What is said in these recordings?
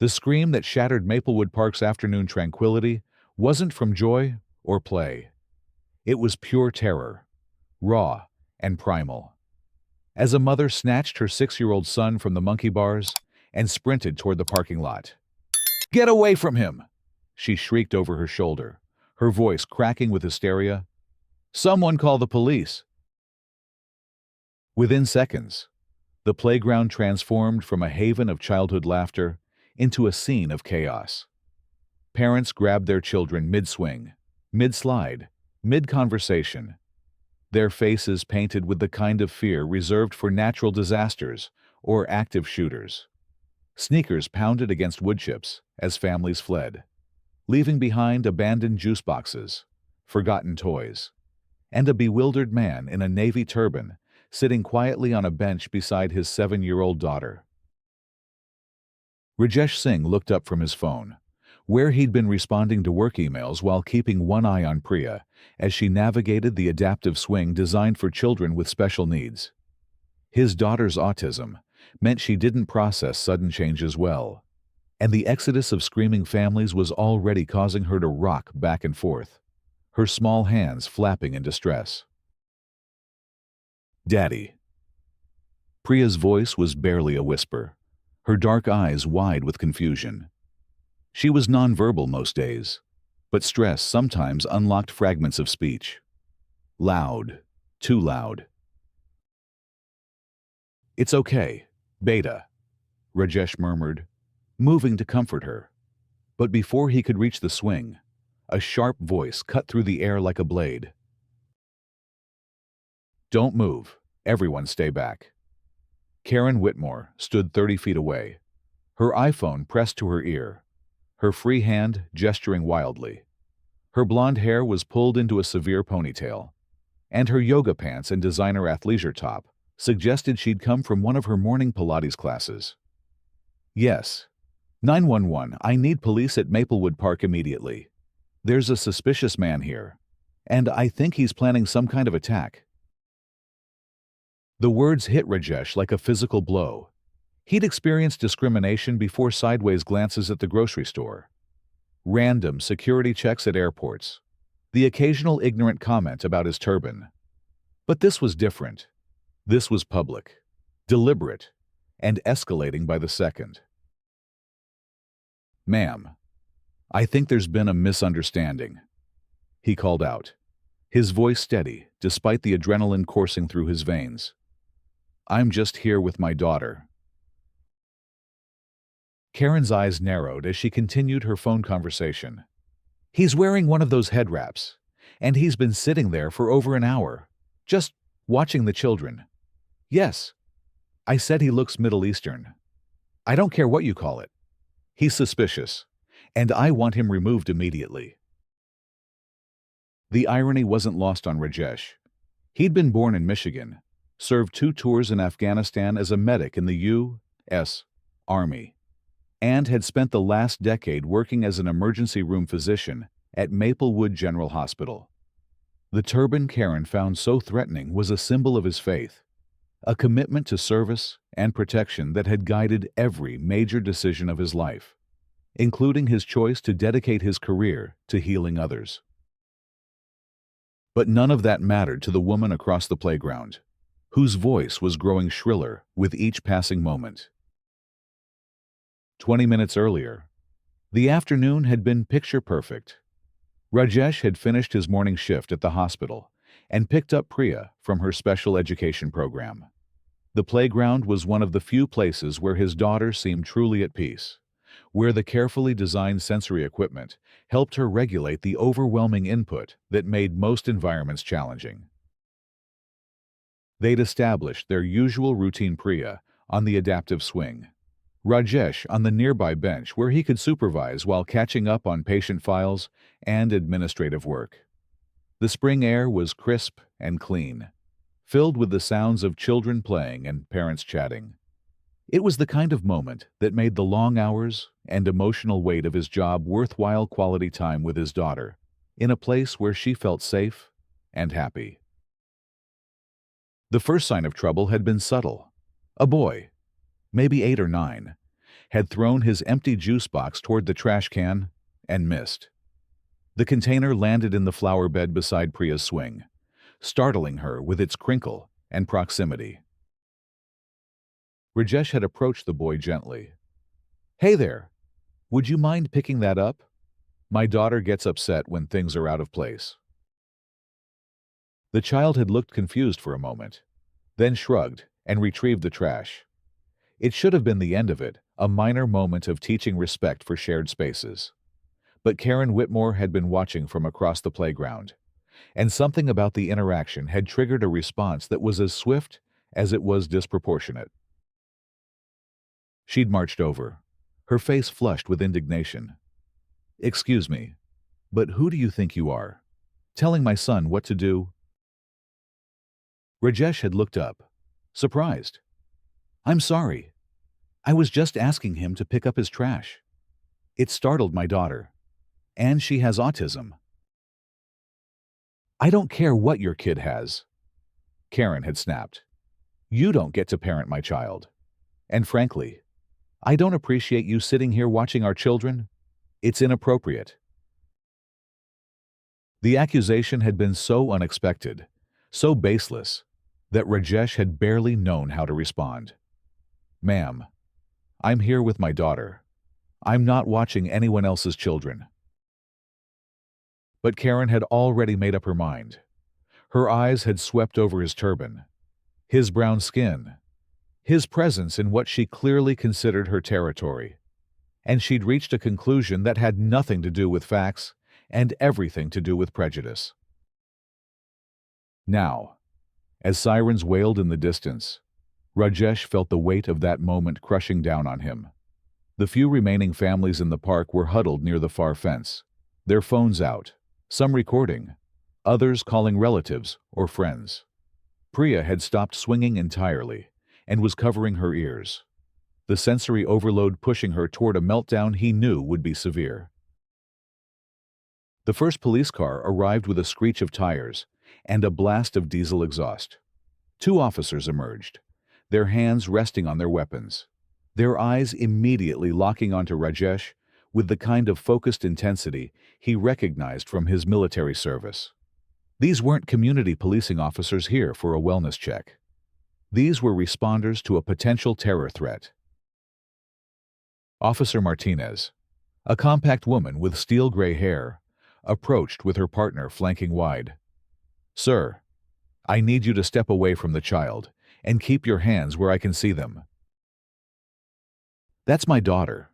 The scream that shattered Maplewood Park's afternoon tranquility wasn't from joy or play. It was pure terror, raw and primal. As a mother snatched her 6-year-old son from the monkey bars and sprinted toward the parking lot. "Get away from him!" she shrieked over her shoulder, her voice cracking with hysteria. "Someone call the police!" Within seconds, the playground transformed from a haven of childhood laughter into a scene of chaos. Parents grabbed their children mid-swing, mid-slide, mid-conversation, their faces painted with the kind of fear reserved for natural disasters or active shooters. Sneakers pounded against wood chips as families fled, leaving behind abandoned juice boxes, forgotten toys, and a bewildered man in a navy turban sitting quietly on a bench beside his 7-year-old daughter. Rajesh Singh looked up from his phone, where he'd been responding to work emails while keeping one eye on Priya as she navigated the adaptive swing designed for children with special needs. His daughter's autism meant she didn't process sudden changes well, and the exodus of screaming families was already causing her to rock back and forth, her small hands flapping in distress. "Daddy." Priya's voice was barely a whisper, her dark eyes wide with confusion. She was nonverbal most days, but stress sometimes unlocked fragments of speech. Loud, too loud. "It's okay, Beta," Rajesh murmured, moving to comfort her. But before he could reach the swing, a sharp voice cut through the air like a blade. "Don't move. Everyone stay back." Karen Whitmore stood 30 feet away, her iPhone pressed to her ear, her free hand gesturing wildly. Her blonde hair was pulled into a severe ponytail, and her yoga pants and designer athleisure top suggested she'd come from one of her morning Pilates classes. "Yes. 911, I need police at Maplewood Park immediately. There's a suspicious man here, and I think he's planning some kind of attack." The words hit Rajesh like a physical blow. He'd experienced discrimination before sideways glances at the grocery store, random security checks at airports, the occasional ignorant comment about his turban. But this was different. This was public, deliberate, and escalating by the second. "Ma'am, I think there's been a misunderstanding," he called out, his voice steady despite the adrenaline coursing through his veins. "I'm just here with my daughter." Karen's eyes narrowed as she continued her phone conversation. "He's wearing one of those head wraps, and he's been sitting there for over an hour, just watching the children. Yes, I said he looks Middle Eastern. I don't care what you call it. He's suspicious, and I want him removed immediately." The irony wasn't lost on Rajesh. He'd been born in Michigan, served 2 tours in Afghanistan as a medic in the U.S. Army, and had spent the last decade working as an emergency room physician at Maplewood General Hospital. The turban Karen found so threatening was a symbol of his faith, a commitment to service and protection that had guided every major decision of his life, including his choice to dedicate his career to healing others. But none of that mattered to the woman across the playground, whose voice was growing shriller with each passing moment. 20 minutes earlier, the afternoon had been picture perfect. Rajesh had finished his morning shift at the hospital and picked up Priya from her special education program. The playground was one of the few places where his daughter seemed truly at peace, where the carefully designed sensory equipment helped her regulate the overwhelming input that made most environments challenging. They'd established their usual routine, Priya on the adaptive swing, Rajesh on the nearby bench where he could supervise while catching up on patient files and administrative work. The spring air was crisp and clean, filled with the sounds of children playing and parents chatting. It was the kind of moment that made the long hours and emotional weight of his job worthwhile quality time with his daughter, in a place where she felt safe and happy. The first sign of trouble had been subtle. A boy, maybe 8 or 9, had thrown his empty juice box toward the trash can and missed. The container landed in the flower bed beside Priya's swing, startling her with its crinkle and proximity. Rajesh had approached the boy gently. "Hey there, would you mind picking that up? My daughter gets upset when things are out of place." The child had looked confused for a moment, then shrugged and retrieved the trash. It should have been the end of it, a minor moment of teaching respect for shared spaces. But Karen Whitmore had been watching from across the playground, and something about the interaction had triggered a response that was as swift as it was disproportionate. She'd marched over, her face flushed with indignation. "Excuse me, but who do you think you are? Telling my son what to do?" Rajesh had looked up, surprised. "I'm sorry. I was just asking him to pick up his trash. It startled my daughter, and she has autism." "I don't care what your kid has," Karen had snapped. "You don't get to parent my child. And frankly, I don't appreciate you sitting here watching our children. It's inappropriate." The accusation had been so unexpected, so baseless, that Rajesh had barely known how to respond. "Ma'am, I'm here with my daughter. I'm not watching anyone else's children." But Karen had already made up her mind. Her eyes had swept over his turban, his brown skin, his presence in what she clearly considered her territory, and she'd reached a conclusion that had nothing to do with facts and everything to do with prejudice. Now, as sirens wailed in the distance, Rajesh felt the weight of that moment crushing down on him. The few remaining families in the park were huddled near the far fence, their phones out, some recording, others calling relatives or friends. Priya had stopped swinging entirely and was covering her ears, the sensory overload pushing her toward a meltdown he knew would be severe. The first police car arrived with a screech of tires and a blast of diesel exhaust. 2 officers emerged, their hands resting on their weapons, their eyes immediately locking onto Rajesh with the kind of focused intensity he recognized from his military service. These weren't community policing officers here for a wellness check. These were responders to a potential terror threat. Officer Martinez, a compact woman with steel-gray hair, approached with her partner flanking wide. "Sir, I need you to step away from the child and keep your hands where I can see them." "That's my daughter,"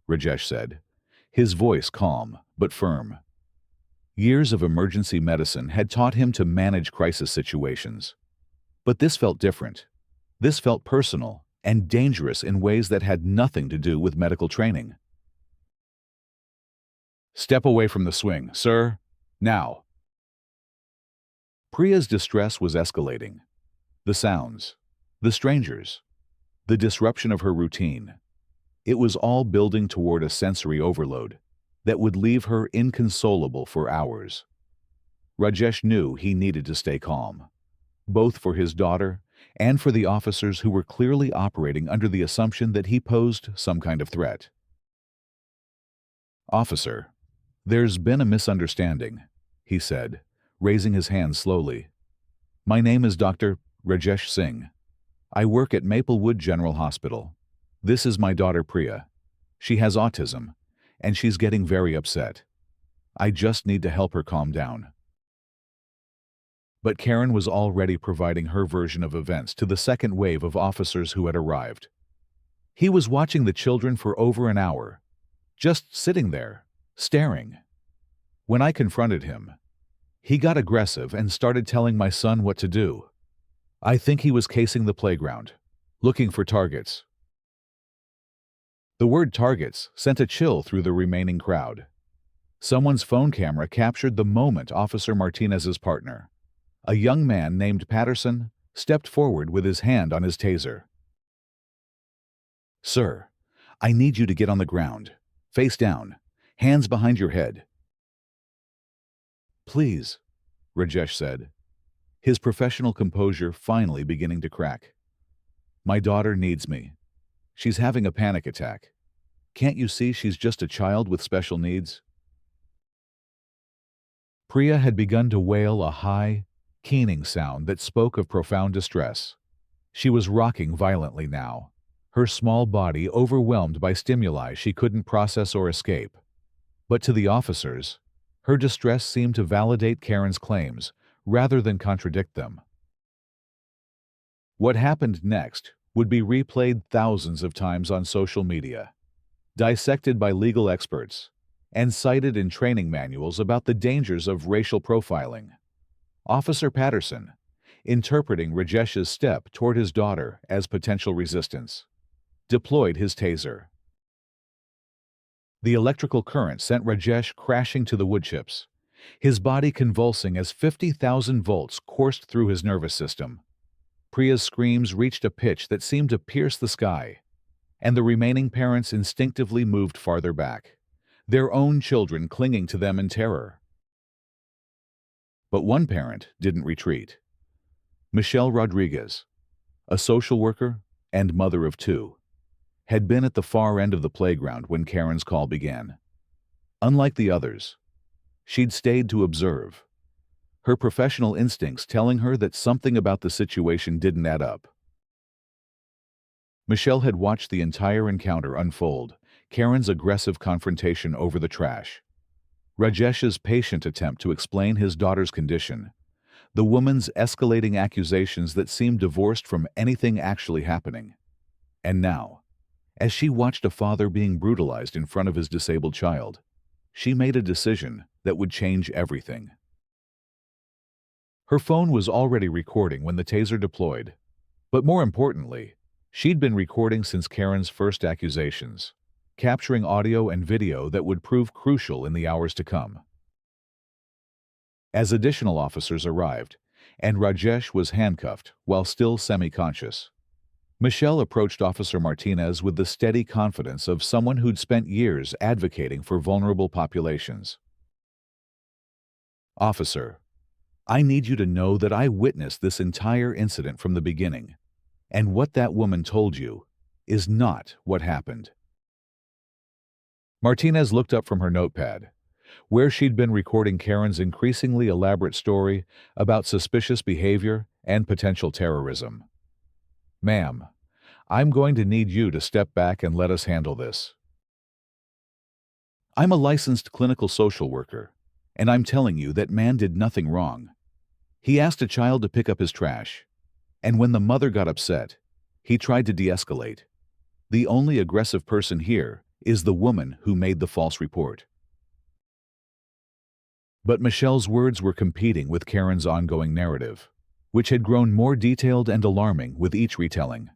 Rajesh said, his voice calm but firm. Years of emergency medicine had taught him to manage crisis situations. But this felt different. This felt personal and dangerous in ways that had nothing to do with medical training. "Step away from the swing, sir. Now." Priya's distress was escalating. The sounds, the strangers, the disruption of her routine. It was all building toward a sensory overload that would leave her inconsolable for hours. Rajesh knew he needed to stay calm, both for his daughter and for the officers who were clearly operating under the assumption that he posed some kind of threat. "Officer, there's been a misunderstanding," he said, raising his hand slowly. "My name is Dr. Rajesh Singh. I work at Maplewood General Hospital. This is my daughter Priya. She has autism, and she's getting very upset. I just need to help her calm down." But Karen was already providing her version of events to the second wave of officers who had arrived. He was watching the children for over an hour, just sitting there, staring. When I confronted him, he got aggressive and started telling my son what to do. I think he was casing the playground, looking for targets. The word targets sent a chill through the remaining crowd. Someone's phone camera captured the moment Officer Martinez's partner, a young man named Patterson, stepped forward with his hand on his taser. "Sir, I need you to get on the ground, face down, hands behind your head." "Please," Rajesh said, his professional composure finally beginning to crack. "My daughter needs me. She's having a panic attack. Can't you see she's just a child with special needs? Priya had begun to wail a high, keening sound that spoke of profound distress. She was rocking violently now, her small body overwhelmed by stimuli she couldn't process or escape. But to the officers, her distress seemed to validate Karen's claims rather than contradict them. What happened next would be replayed thousands of times on social media, dissected by legal experts, and cited in training manuals about the dangers of racial profiling. Officer Patterson, interpreting Rajesh's step toward his daughter as potential resistance, deployed his taser. The electrical current sent Rajesh crashing to the wood chips, his body convulsing as 50,000 volts coursed through his nervous system. Priya's screams reached a pitch that seemed to pierce the sky, and the remaining parents instinctively moved farther back, their own children clinging to them in terror. But one parent didn't retreat. Michelle Rodriguez, a social worker and mother of two, had been at the far end of the playground when Karen's call began. Unlike the others, she'd stayed to observe, her professional instincts telling her that something about the situation didn't add up. Michelle had watched the entire encounter unfold, Karen's aggressive confrontation over the trash, Rajesh's patient attempt to explain his daughter's condition, the woman's escalating accusations that seemed divorced from anything actually happening. And now, as she watched a father being brutalized in front of his disabled child, she made a decision that would change everything. Her phone was already recording when the taser deployed, but more importantly, she'd been recording since Karen's first accusations, capturing audio and video that would prove crucial in the hours to come. As additional officers arrived, and Rajesh was handcuffed while still semi-conscious, Michelle approached Officer Martinez with the steady confidence of someone who'd spent years advocating for vulnerable populations. "Officer, I need you to know that I witnessed this entire incident from the beginning, and what that woman told you is not what happened." Martinez looked up from her notepad, where she'd been recording Karen's increasingly elaborate story about suspicious behavior and potential terrorism. "Ma'am, I'm going to need you to step back and let us handle this. I'm a licensed clinical social worker, and I'm telling you that man did nothing wrong. He asked a child to pick up his trash, and when the mother got upset, he tried to de-escalate. The only aggressive person here is the woman who made the false report." But Michelle's words were competing with Karen's ongoing narrative, which had grown more detailed and alarming with each retelling.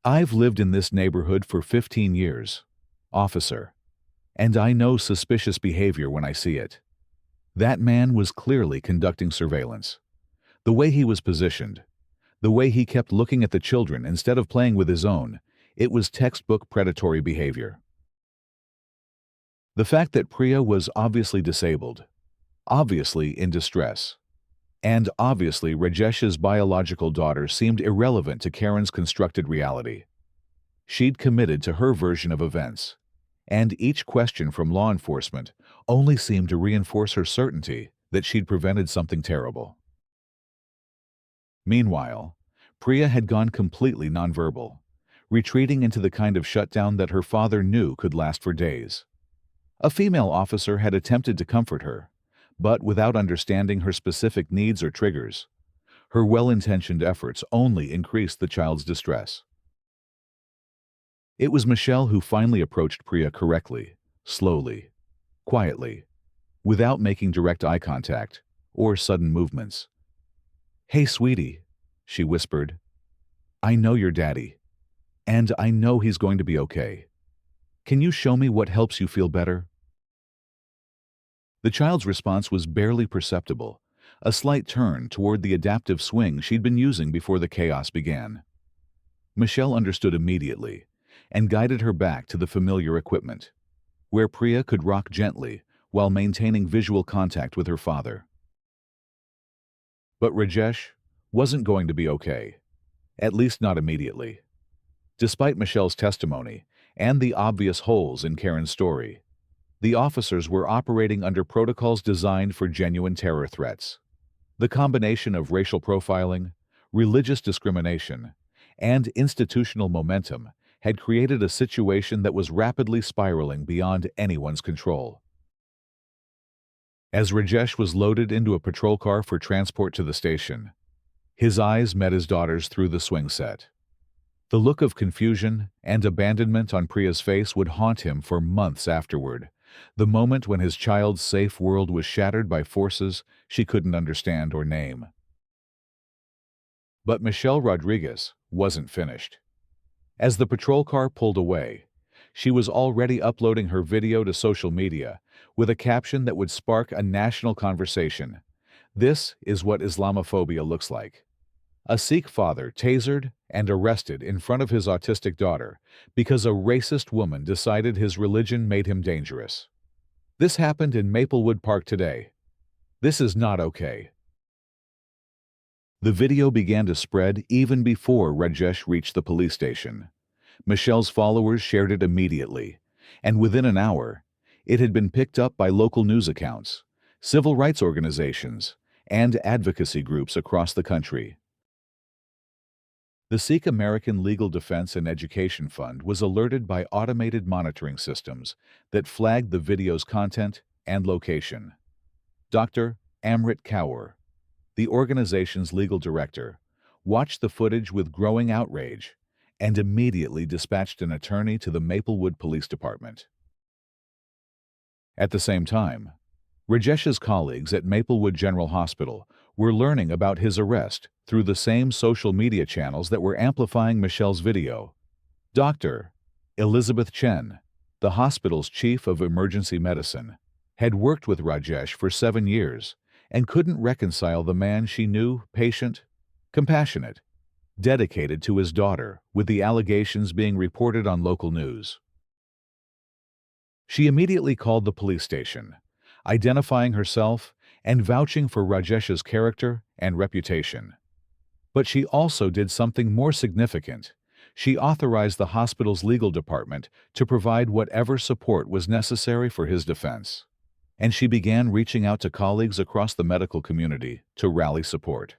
"I've lived in this neighborhood for 15 years, officer, and I know suspicious behavior when I see it. That man was clearly conducting surveillance. The way he was positioned, the way he kept looking at the children instead of playing with his own, it was textbook predatory behavior." The fact that Priya was obviously disabled, obviously in distress, and obviously Rajesh's biological daughter seemed irrelevant to Karen's constructed reality. She'd committed to her version of events, and each question from law enforcement only seemed to reinforce her certainty that she'd prevented something terrible. Meanwhile, Priya had gone completely nonverbal, retreating into the kind of shutdown that her father knew could last for days. A female officer had attempted to comfort her, but without understanding her specific needs or triggers, her well-intentioned efforts only increased the child's distress. It was Michelle who finally approached Priya correctly, slowly, quietly, without making direct eye contact or sudden movements. "Hey, sweetie," she whispered. "I know your daddy, and I know he's going to be okay. Can you show me what helps you feel better?" The child's response was barely perceptible, a slight turn toward the adaptive swing she'd been using before the chaos began. Michelle understood immediately and guided her back to the familiar equipment, where Priya could rock gently while maintaining visual contact with her father. But Rajesh wasn't going to be okay, at least not immediately. Despite Michelle's testimony and the obvious holes in Karen's story. The officers were operating under protocols designed for genuine terror threats. The combination of racial profiling, religious discrimination, and institutional momentum had created a situation that was rapidly spiraling beyond anyone's control. As Rajesh was loaded into a patrol car for transport to the station, his eyes met his daughter's through the swing set. The look of confusion and abandonment on Priya's face would haunt him for months afterward, the moment when his child's safe world was shattered by forces she couldn't understand or name. But Michelle Rodriguez wasn't finished. As the patrol car pulled away, she was already uploading her video to social media with a caption that would spark a national conversation. "This is what Islamophobia looks like." A Sikh father tasered and arrested in front of his autistic daughter because a racist woman decided his religion made him dangerous. This happened in Maplewood Park today. This is not okay. The video began to spread even before Rajesh reached the police station. Michelle's followers shared it immediately, and within an hour, it had been picked up by local news accounts, civil rights organizations, and advocacy groups across the country. The Sikh American Legal Defense and Education Fund was alerted by automated monitoring systems that flagged the video's content and location. Dr. Amrit Kaur, the organization's legal director, watched the footage with growing outrage and immediately dispatched an attorney to the Maplewood Police Department. At the same time, Rajesh's colleagues at Maplewood General Hospital were learning about his arrest through the same social media channels that were amplifying Michelle's video. Dr. Elizabeth Chen, the hospital's chief of emergency medicine, had worked with Rajesh for 7 years and couldn't reconcile the man she knew, patient, compassionate, dedicated to his daughter, with the allegations being reported on local news. She immediately called the police station, identifying herself and vouching for Rajesh's character and reputation. But she also did something more significant. She authorized the hospital's legal department to provide whatever support was necessary for his defense. And she began reaching out to colleagues across the medical community to rally support.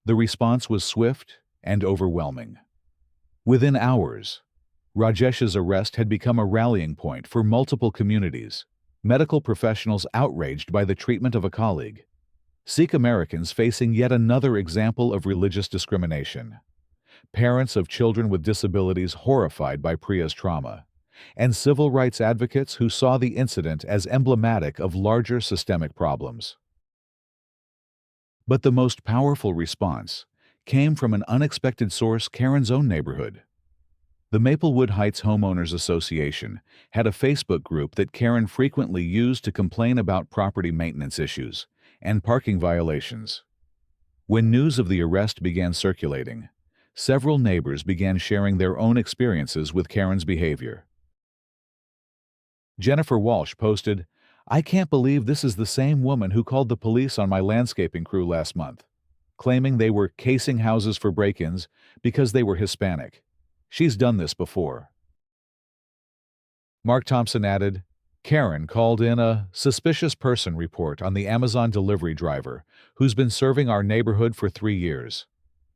The response was swift and overwhelming. Within hours, Rajesh's arrest had become a rallying point for multiple communities, medical professionals outraged by the treatment of a colleague, Sikh Americans facing yet another example of religious discrimination, parents of children with disabilities horrified by Priya's trauma, and civil rights advocates who saw the incident as emblematic of larger systemic problems. But the most powerful response came from an unexpected source: Karen's own neighborhood. The Maplewood Heights Homeowners Association had a Facebook group that Karen frequently used to complain about property maintenance issues and parking violations. When news of the arrest began circulating, several neighbors began sharing their own experiences with Karen's behavior. Jennifer Walsh posted, "I can't believe this is the same woman who called the police on my landscaping crew last month, claiming they were casing houses for break-ins because they were Hispanic. She's done this before." Mark Thompson added, "Karen called in a suspicious person report on the Amazon delivery driver who's been serving our neighborhood for 3 years.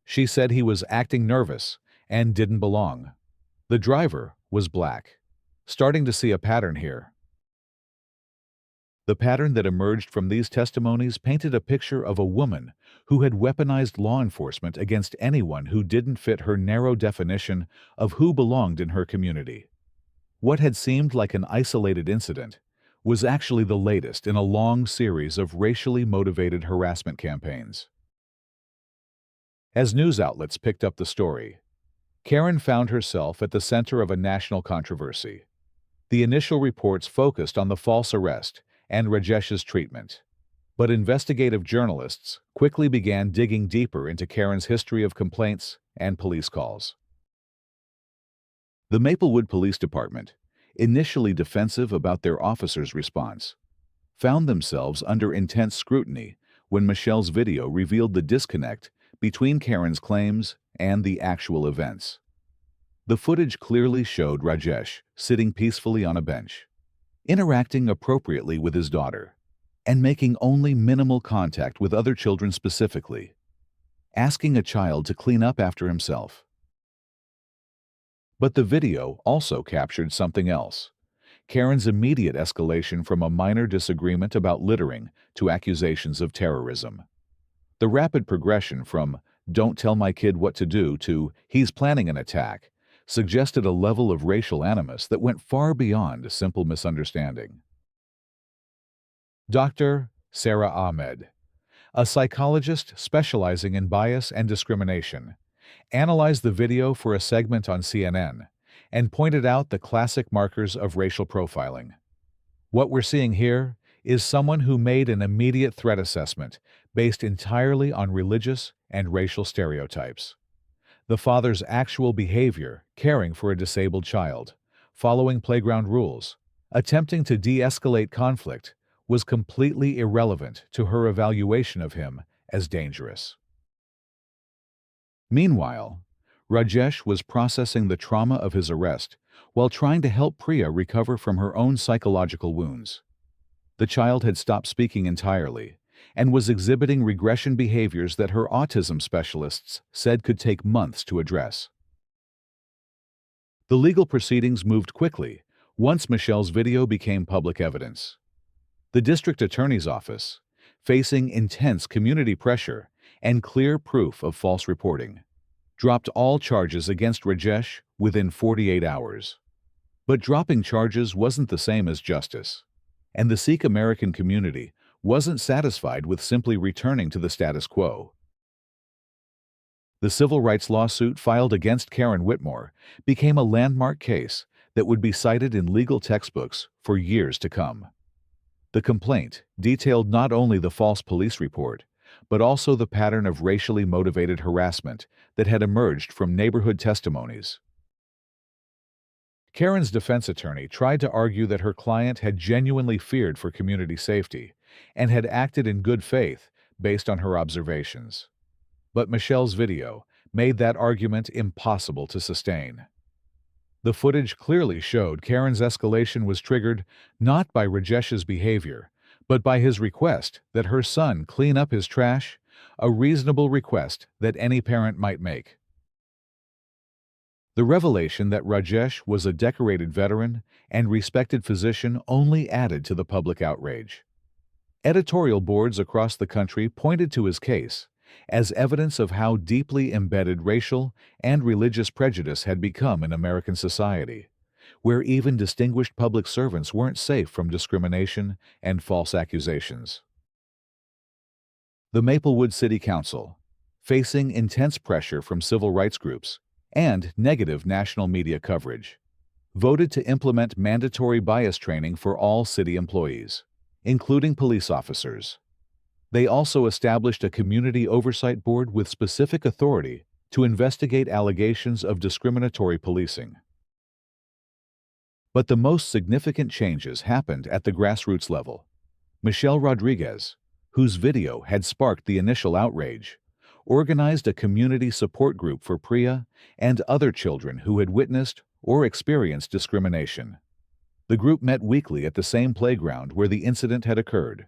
She said he was acting nervous and didn't belong. The driver was black. Starting to see a pattern here." The pattern that emerged from these testimonies painted a picture of a woman who had weaponized law enforcement against anyone who didn't fit her narrow definition of who belonged in her community. What had seemed like an isolated incident was actually the latest in a long series of racially motivated harassment campaigns. As news outlets picked up the story, Karen found herself at the center of a national controversy. The initial reports focused on the false arrest and Rajesh's treatment, but investigative journalists quickly began digging deeper into Karen's history of complaints and police calls. The Maplewood Police Department, initially defensive about their officers' response, found themselves under intense scrutiny when Michelle's video revealed the disconnect between Karen's claims and the actual events. The footage clearly showed Rajesh sitting peacefully on a bench, interacting appropriately with his daughter, and making only minimal contact with other children, specifically asking a child to clean up after himself. But the video also captured something else: Karen's immediate escalation from a minor disagreement about littering to accusations of terrorism. The rapid progression from "don't tell my kid what to do" to "he's planning an attack" suggested a level of racial animus that went far beyond a simple misunderstanding. Dr. Sarah Ahmed, a psychologist specializing in bias and discrimination, analyzed the video for a segment on CNN and pointed out the classic markers of racial profiling. What we're seeing here is someone who made an immediate threat assessment based entirely on religious and racial stereotypes. The father's actual behavior, caring for a disabled child, following playground rules, attempting to de-escalate conflict, was completely irrelevant to her evaluation of him as dangerous. Meanwhile, Rajesh was processing the trauma of his arrest while trying to help Priya recover from her own psychological wounds. The child had stopped speaking entirely and was exhibiting regression behaviors that her autism specialists said could take months to address. The legal proceedings moved quickly once Michelle's video became public evidence. The district attorney's office, facing intense community pressure and clear proof of false reporting, dropped all charges against Rajesh within 48 hours. But dropping charges wasn't the same as justice, and the Sikh American community wasn't satisfied with simply returning to the status quo. The civil rights lawsuit filed against Karen Whitmore became a landmark case that would be cited in legal textbooks for years to come. The complaint detailed not only the false police report, but also the pattern of racially motivated harassment that had emerged from neighborhood testimonies. Karen's defense attorney tried to argue that her client had genuinely feared for community safety and had acted in good faith based on her observations. But Michelle's video made that argument impossible to sustain. The footage clearly showed Karen's escalation was triggered not by Rajesh's behavior, but by his request that her son clean up his trash, a reasonable request that any parent might make. The revelation that Rajesh was a decorated veteran and respected physician only added to the public outrage. Editorial boards across the country pointed to his case as evidence of how deeply embedded racial and religious prejudice had become in American society, where even distinguished public servants weren't safe from discrimination and false accusations. The Maplewood City Council, facing intense pressure from civil rights groups and negative national media coverage, voted to implement mandatory bias training for all city employees, including police officers. They also established a community oversight board with specific authority to investigate allegations of discriminatory policing. But the most significant changes happened at the grassroots level. Michelle Rodriguez, whose video had sparked the initial outrage, organized a community support group for Priya and other children who had witnessed or experienced discrimination. The group met weekly at the same playground where the incident had occurred,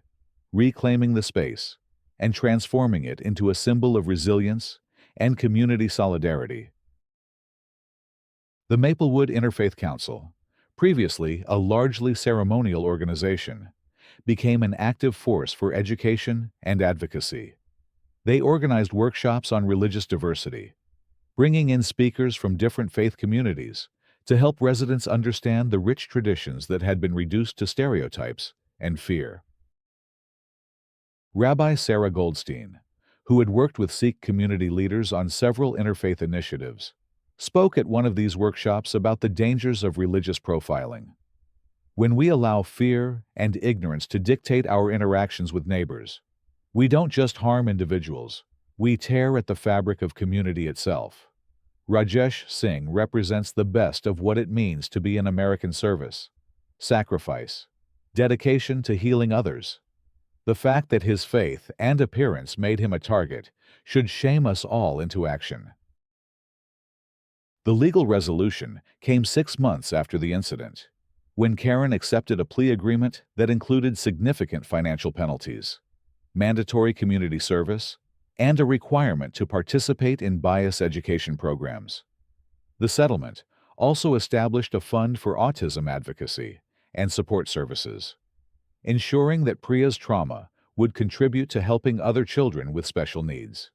reclaiming the space and transforming it into a symbol of resilience and community solidarity. The Maplewood Interfaith Council, previously a largely ceremonial organization, became an active force for education and advocacy. They organized workshops on religious diversity, bringing in speakers from different faith communities to help residents understand the rich traditions that had been reduced to stereotypes and fear. Rabbi Sarah Goldstein, who had worked with Sikh community leaders on several interfaith initiatives, spoke at one of these workshops about the dangers of religious profiling. When we allow fear and ignorance to dictate our interactions with neighbors, we don't just harm individuals, we tear at the fabric of community itself. Rajesh Singh represents the best of what it means to be in American service: sacrifice, dedication to healing others. The fact that his faith and appearance made him a target should shame us all into action. The legal resolution came 6 months after the incident, when Karen accepted a plea agreement that included significant financial penalties, mandatory community service, and a requirement to participate in bias education programs. The settlement also established a fund for autism advocacy and support services, ensuring that Priya's trauma would contribute to helping other children with special needs.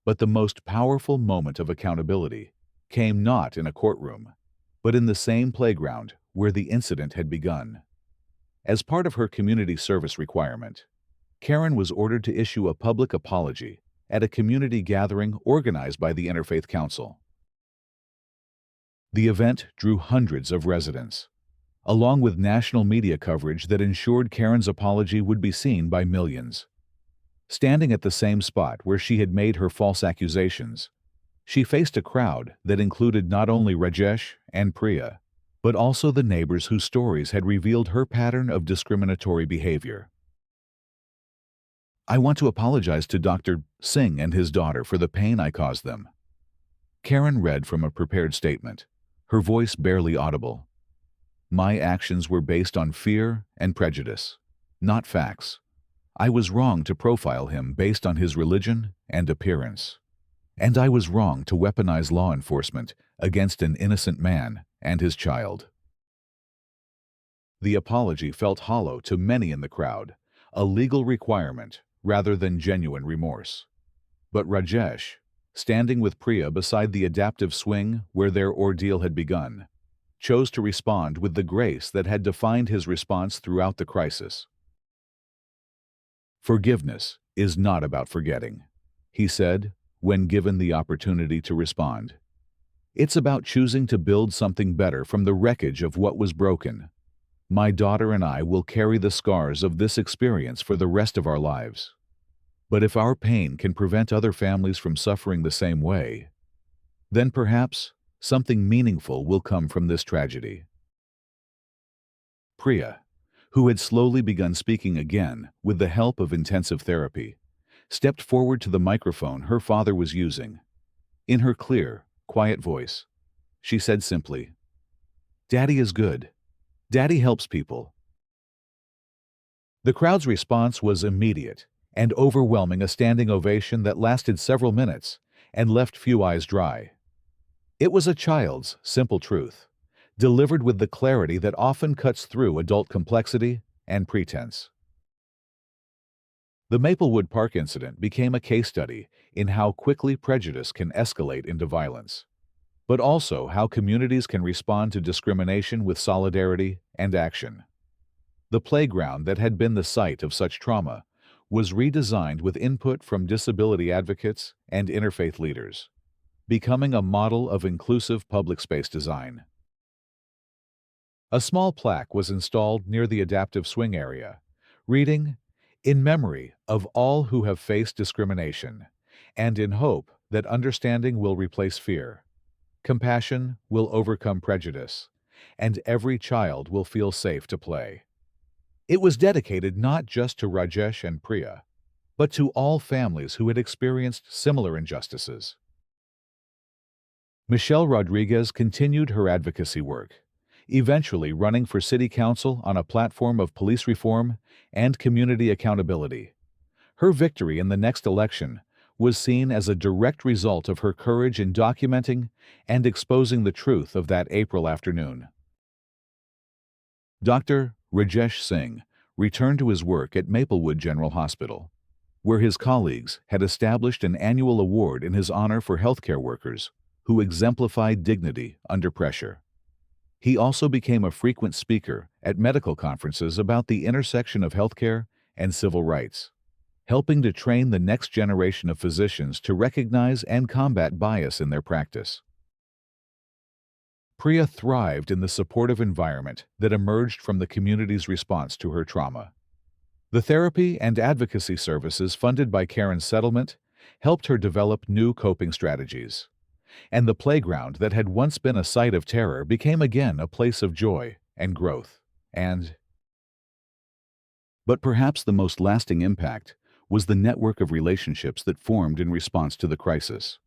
But the most powerful moment of accountability came not in a courtroom, but in the same playground where the incident had begun. As part of her community service requirement, Karen was ordered to issue a public apology at a community gathering organized by the Interfaith Council. The event drew hundreds of residents, along with national media coverage that ensured Karen's apology would be seen by millions. Standing at the same spot where she had made her false accusations, she faced a crowd that included not only Rajesh and Priya, but also the neighbors whose stories had revealed her pattern of discriminatory behavior. "I want to apologize to Dr. Singh and his daughter for the pain I caused them," Karen read from a prepared statement, her voice barely audible. "My actions were based on fear and prejudice, not facts. I was wrong to profile him based on his religion and appearance. And I was wrong to weaponize law enforcement against an innocent man and his child." The apology felt hollow to many in the crowd, a legal requirement rather than genuine remorse. But Rajesh, standing with Priya beside the adaptive swing where their ordeal had begun, chose to respond with the grace that had defined his response throughout the crisis. "Forgiveness is not about forgetting," he said when given the opportunity to respond. "It's about choosing to build something better from the wreckage of what was broken. My daughter and I will carry the scars of this experience for the rest of our lives. But if our pain can prevent other families from suffering the same way, then perhaps something meaningful will come from this tragedy." Priya, who had slowly begun speaking again with the help of intensive therapy, stepped forward to the microphone her father was using. In her clear, quiet voice, she said simply, "Daddy is good. Daddy helps people." The crowd's response was immediate and overwhelming, a standing ovation that lasted several minutes and left few eyes dry. It was a child's simple truth, delivered with the clarity that often cuts through adult complexity and pretense. The Maplewood Park incident became a case study in how quickly prejudice can escalate into violence, but also how communities can respond to discrimination with solidarity and action. The playground that had been the site of such trauma was redesigned with input from disability advocates and interfaith leaders, becoming a model of inclusive public space design. A small plaque was installed near the adaptive swing area, reading, "In memory of all who have faced discrimination, and in hope that understanding will replace fear, compassion will overcome prejudice, and every child will feel safe to play." It was dedicated not just to Rajesh and Priya, but to all families who had experienced similar injustices. Michelle Rodriguez continued her advocacy work, eventually running for city council on a platform of police reform and community accountability. Her victory in the next election was seen as a direct result of her courage in documenting and exposing the truth of that April afternoon. Dr. Rajesh Singh returned to his work at Maplewood General Hospital, where his colleagues had established an annual award in his honor for healthcare workers who exemplified dignity under pressure. He also became a frequent speaker at medical conferences about the intersection of healthcare and civil rights, helping to train the next generation of physicians to recognize and combat bias in their practice. Priya thrived in the supportive environment that emerged from the community's response to her trauma. The therapy and advocacy services funded by Karen's settlement helped her develop new coping strategies. And the playground that had once been a site of terror became again a place of joy and growth. But perhaps the most lasting impact was the network of relationships that formed in response to the crisis.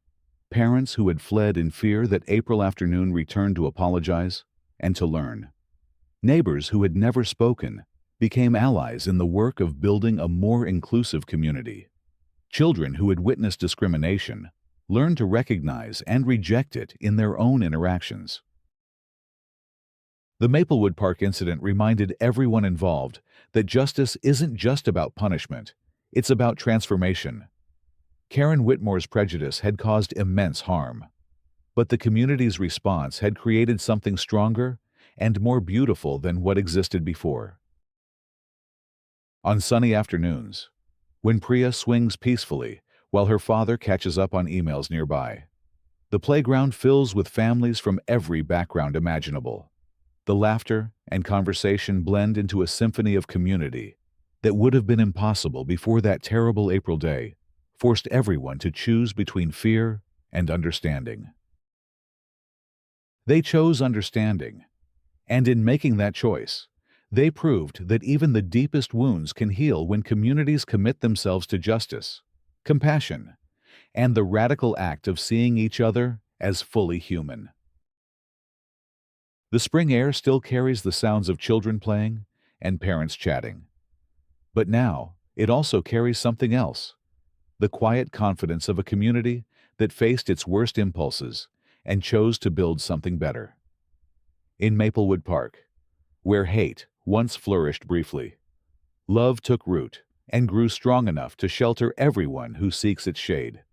Parents who had fled in fear that April afternoon returned to apologize and to learn. Neighbors who had never spoken became allies in the work of building a more inclusive community. Children who had witnessed discrimination learned to recognize and reject it in their own interactions. The Maplewood Park incident reminded everyone involved that justice isn't just about punishment, it's about transformation. Karen Whitmore's prejudice had caused immense harm, but the community's response had created something stronger and more beautiful than what existed before. On sunny afternoons, when Priya swings peacefully while her father catches up on emails nearby, the playground fills with families from every background imaginable. The laughter and conversation blend into a symphony of community that would have been impossible before that terrible April day forced everyone to choose between fear and understanding. They chose understanding, and in making that choice, they proved that even the deepest wounds can heal when communities commit themselves to justice, compassion, and the radical act of seeing each other as fully human. The spring air still carries the sounds of children playing and parents chatting. But now, it also carries something else: the quiet confidence of a community that faced its worst impulses and chose to build something better. In Maplewood Park, where hate once flourished briefly, love took root and grew strong enough to shelter everyone who seeks its shade.